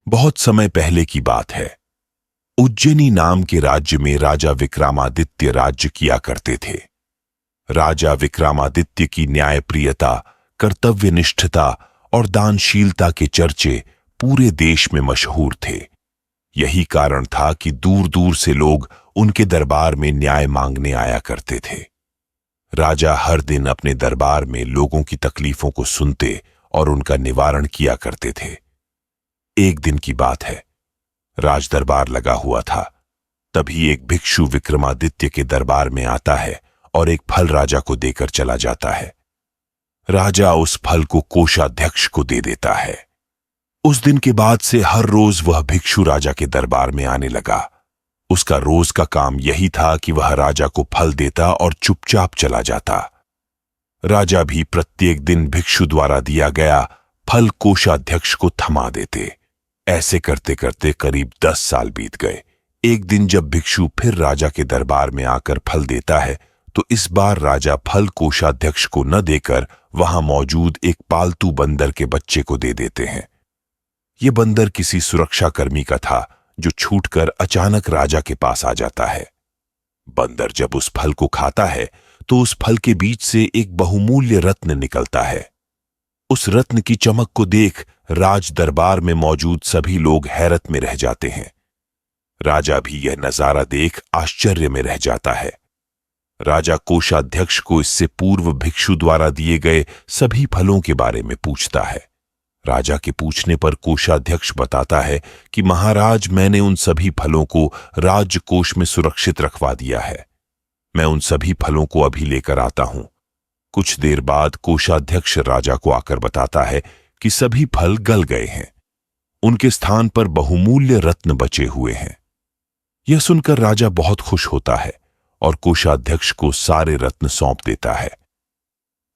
बहुत समय पहले की बात है। उज्जैनी नाम के राज्य में राजा विक्रमादित्य राज्य किया करते थे। राजा विक्रमादित्य की न्यायप्रियता, कर्तव्यनिष्ठता और दानशीलता के चर्चे पूरे देश में मशहूर थे। यही कारण था कि दूर दूर से लोग उनके दरबार में न्याय मांगने आया करते थे। राजा हर दिन अपने दरबार में लोगों की तकलीफों को सुनते और उनका निवारण किया करते थे। एक दिन की बात है, राज दरबार लगा हुआ था। तभी एक भिक्षु विक्रमादित्य के दरबार में आता है और एक फल राजा को देकर चला जाता है। राजा उस फल को कोषाध्यक्ष को दे देता है। उस दिन के बाद से हर रोज वह भिक्षु राजा के दरबार में आने लगा। उसका रोज का काम यही था कि वह राजा को फल देता और चुपचाप चला जाता। राजा भी प्रत्येक दिन भिक्षु द्वारा दिया गया फल कोषाध्यक्ष को थमा देते। ऐसे करते करते करीब 10 साल बीत गए। एक दिन जब भिक्षु फिर राजा के दरबार में आकर फल देता है, तो इस बार राजा फल कोषाध्यक्ष को न देकर वहां मौजूद एक पालतू बंदर के बच्चे को दे देते हैं। यह बंदर किसी सुरक्षाकर्मी का था, जो छूटकर अचानक राजा के पास आ जाता है। बंदर जब उस फल को खाता है, तो उस फल के बीच से एक बहुमूल्य रत्न निकलता है। उस रत्न की चमक को देख राज दरबार में मौजूद सभी लोग हैरत में रह जाते हैं। राजा भी यह नजारा देख आश्चर्य में रह जाता है। राजा कोषाध्यक्ष को इससे पूर्व भिक्षु द्वारा दिए गए सभी फलों के बारे में पूछता है। राजा के पूछने पर कोषाध्यक्ष बताता है कि महाराज, मैंने उन सभी फलों को राजकोष में सुरक्षित रखवा दिया है। मैं उन सभी फलों को अभी लेकर आता हूं। कुछ देर बाद कोषाध्यक्ष राजा को आकर बताता है कि सभी फल गल गए हैं। उनके स्थान पर बहुमूल्य रत्न बचे हुए हैं। यह सुनकर राजा बहुत खुश होता है और कोषाध्यक्ष को सारे रत्न सौंप देता है।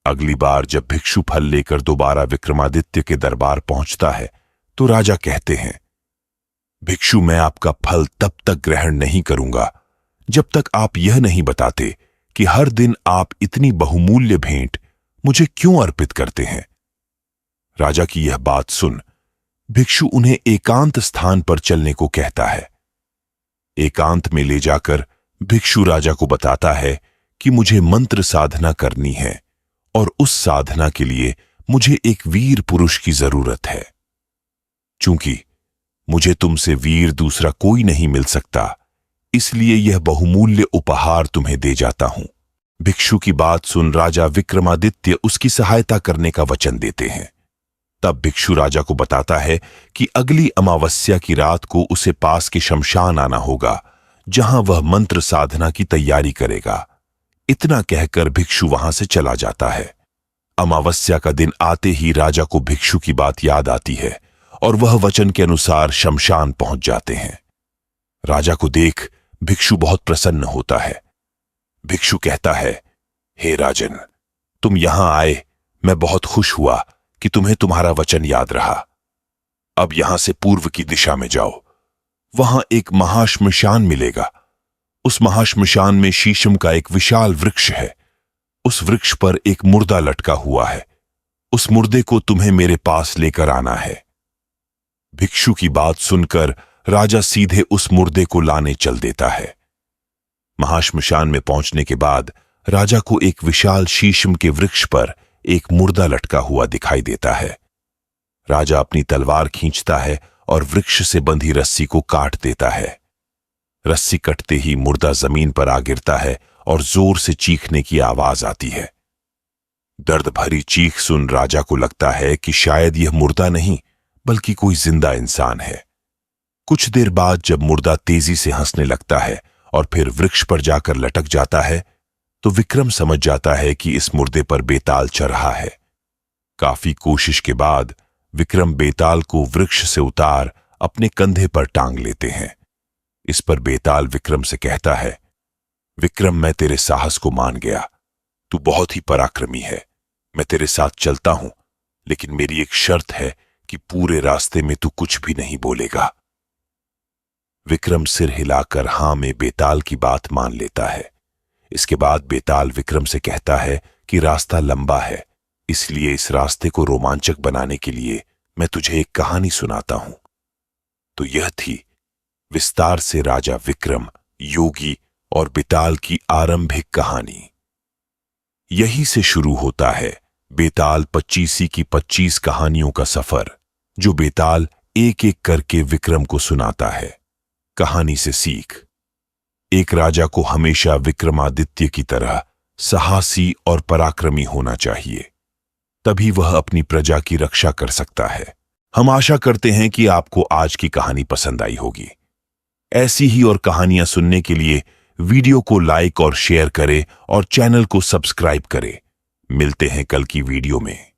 अगली बार जब भिक्षु फल लेकर दोबारा विक्रमादित्य के दरबार पहुंचता है, तो राजा कहते हैं, भिक्षु, मैं आपका फल तब तक ग्रहण नहीं करूंगा जब तक आप यह नहीं बताते कि हर दिन आप इतनी बहुमूल्य भेंट मुझे क्यों अर्पित करते हैं। राजा की यह बात सुन भिक्षु उन्हें एकांत स्थान पर चलने को कहता है। एकांत में ले जाकर भिक्षु राजा को बताता है कि मुझे मंत्र साधना करनी है और उस साधना के लिए मुझे एक वीर पुरुष की जरूरत है। चूंकि मुझे तुमसे वीर दूसरा कोई नहीं मिल सकता, इसलिए यह बहुमूल्य उपहार तुम्हें दे जाता हूं। भिक्षु की बात सुन राजा विक्रमादित्य उसकी सहायता करने का वचन देते हैं। तब भिक्षु राजा को बताता है कि अगली अमावस्या की रात को उसे पास के शमशान आना होगा, जहां वह मंत्र साधना की तैयारी करेगा। इतना कहकर भिक्षु वहां से चला जाता है। अमावस्या का दिन आते ही राजा को भिक्षु की बात याद आती है और वह वचन के अनुसार शमशान पहुंच जाते हैं। राजा को देख भिक्षु बहुत प्रसन्न होता है। भिक्षु कहता है, हे राजन, तुम यहां आए, मैं बहुत खुश हुआ कि तुम्हें तुम्हारा वचन याद रहा। अब यहां से पूर्व की दिशा में जाओ। वहां एक महाश्मशान मिलेगा। उस महाश्मशान में शीशम का एक विशाल वृक्ष है। उस वृक्ष पर एक मुर्दा लटका हुआ है। उस मुर्दे को तुम्हें मेरे पास लेकर आना है। भिक्षु की बात सुनकर राजा सीधे उस मुर्दे को लाने चल देता है। महाश्मशान में पहुंचने के बाद राजा को एक विशाल शीशम के वृक्ष पर एक मुर्दा लटका हुआ दिखाई देता है। राजा अपनी तलवार खींचता है और वृक्ष से बंधी रस्सी को काट देता है। रस्सी कटते ही मुर्दा जमीन पर आ गिरता है और जोर से चीखने की आवाज आती है। दर्द भरी चीख सुन राजा को लगता है कि शायद यह मुर्दा नहीं बल्कि कोई जिंदा इंसान है। कुछ देर बाद जब मुर्दा तेजी से हंसने लगता है और फिर वृक्ष पर जाकर लटक जाता है, तो विक्रम समझ जाता है कि इस मुर्दे पर बेताल चढ़ रहा है। काफी कोशिश के बाद विक्रम बेताल को वृक्ष से उतार अपने कंधे पर टांग लेते हैं। इस पर बेताल विक्रम से कहता है, विक्रम, मैं तेरे साहस को मान गया। तू बहुत ही पराक्रमी है। मैं तेरे साथ चलता हूं, लेकिन मेरी एक शर्त है कि पूरे रास्ते में तू कुछ भी नहीं बोलेगा। विक्रम सिर हिलाकर हां में बेताल की बात मान लेता है। इसके बाद बेताल विक्रम से कहता है कि रास्ता लंबा है, इसलिए इस रास्ते को रोमांचक बनाने के लिए मैं तुझे एक कहानी सुनाता हूं। तो यह थी विस्तार से राजा विक्रम, योगी और बेताल की आरंभिक कहानी। यही से शुरू होता है बेताल 25 की 25 कहानियों का सफर, जो बेताल एक एक करके विक्रम को सुनाता है। कहानी से सीख। एक राजा को हमेशा विक्रमादित्य की तरह साहसी और पराक्रमी होना चाहिए, तभी वह अपनी प्रजा की रक्षा कर सकता है। हम आशा करते हैं कि आपको आज की कहानी पसंद आई होगी। ऐसी ही और कहानियां सुनने के लिए वीडियो को लाइक और शेयर करें और चैनल को सब्सक्राइब करें। मिलते हैं कल की वीडियो में।